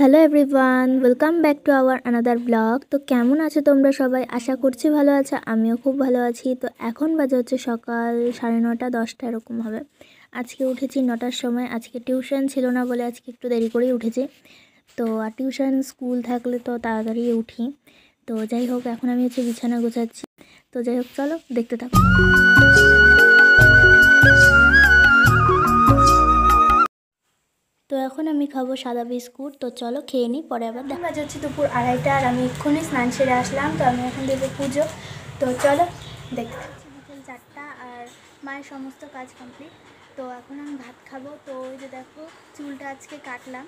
Hello everyone, welcome back to our another blog. তো কেমন আছো তোমরা সবাই? আশা করছি ভালো আছো, আমিও খুব ভালো আছি। তো এখন বাজে হচ্ছে সকাল 9:30 10টা এরকম হবে। আজকে উঠেছি 9টার সময়। আজকে টিউশন ছিল না বলে আজকে একটু দেরি করেই উঠেছি। তো আর টিউশন স্কুল থাকলে তো তাড়াতাড়ি উঠি। তো যাই হোক, এখন আমি হচ্ছে বিছানা গোছাচ্ছি। তো যাই হোক, চলো দেখতে থাকো। তো এখন আমি খাবো সাদা বিস্কুট। তো চলো খেয়ে নিই, পরে আবার দেখা যাচ্ছে। দুপুর 2:30 আর আমি এক্ষুনি স্নান সেরে আসলাম। তো আমি এখন দেবো পুজো। তো চলো দেখতে থাকছি। বিকেল 4টা আর মায়ের সমস্ত কাজ কমপ্লিট। তো এখন আমি ভাত খাবো। তো ওই যে দেখো, চুলটা আজকে কাটলাম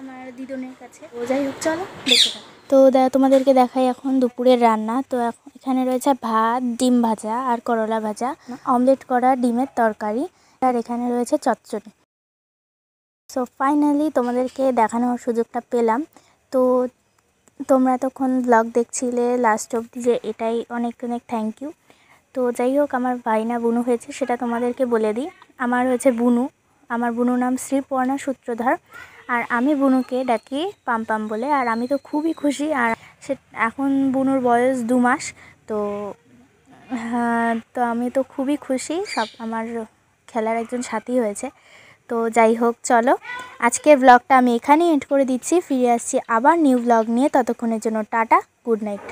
আমার দিদনের কাছে। তো যাই হোক, চলো দেখতে থাকো। তো তোমাদেরকে দেখাই এখন দুপুরের রান্না। তো এখন এখানে রয়েছে ভাত, ডিম ভাজা আর করলা ভাজা, অমলেট করা ডিমের তরকারি, আর এখানে রয়েছে চচ্চড়ি। সো ফাইনালি তোমাদেরকে দেখানোর সুযোগটা পেলাম। তো তোমরা তখন ব্লগ দেখছিলে লাস্ট অবধি, যে এটাই অনেক অনেক থ্যাংক ইউ। তো যাই হোক, আমার ভাইনা বুনু হয়েছে সেটা তোমাদেরকে বলে দিই। আমার হয়েছে বুনু। আমার বুনুর নাম শ্রীপর্ণা সূত্রধার, আর আমি বুনুকে ডাকি পাম্পাম বলে। আর আমি তো খুবই খুশি। আর সে এখন বুনুর বয়স 2 মাস। তো হ্যাঁ, তো আমি তো খুবই খুশি। সব আমার খেলার একজন সাথী হয়েছে। তো যাই হোক, চলো আজকের ব্লগটা আমি এখানেই এন্ড করে দিচ্ছি। ফিরে আসছি আবার নিউ ব্লগ নিয়ে। ততক্ষণের জন্য টাটা, গুড নাইট।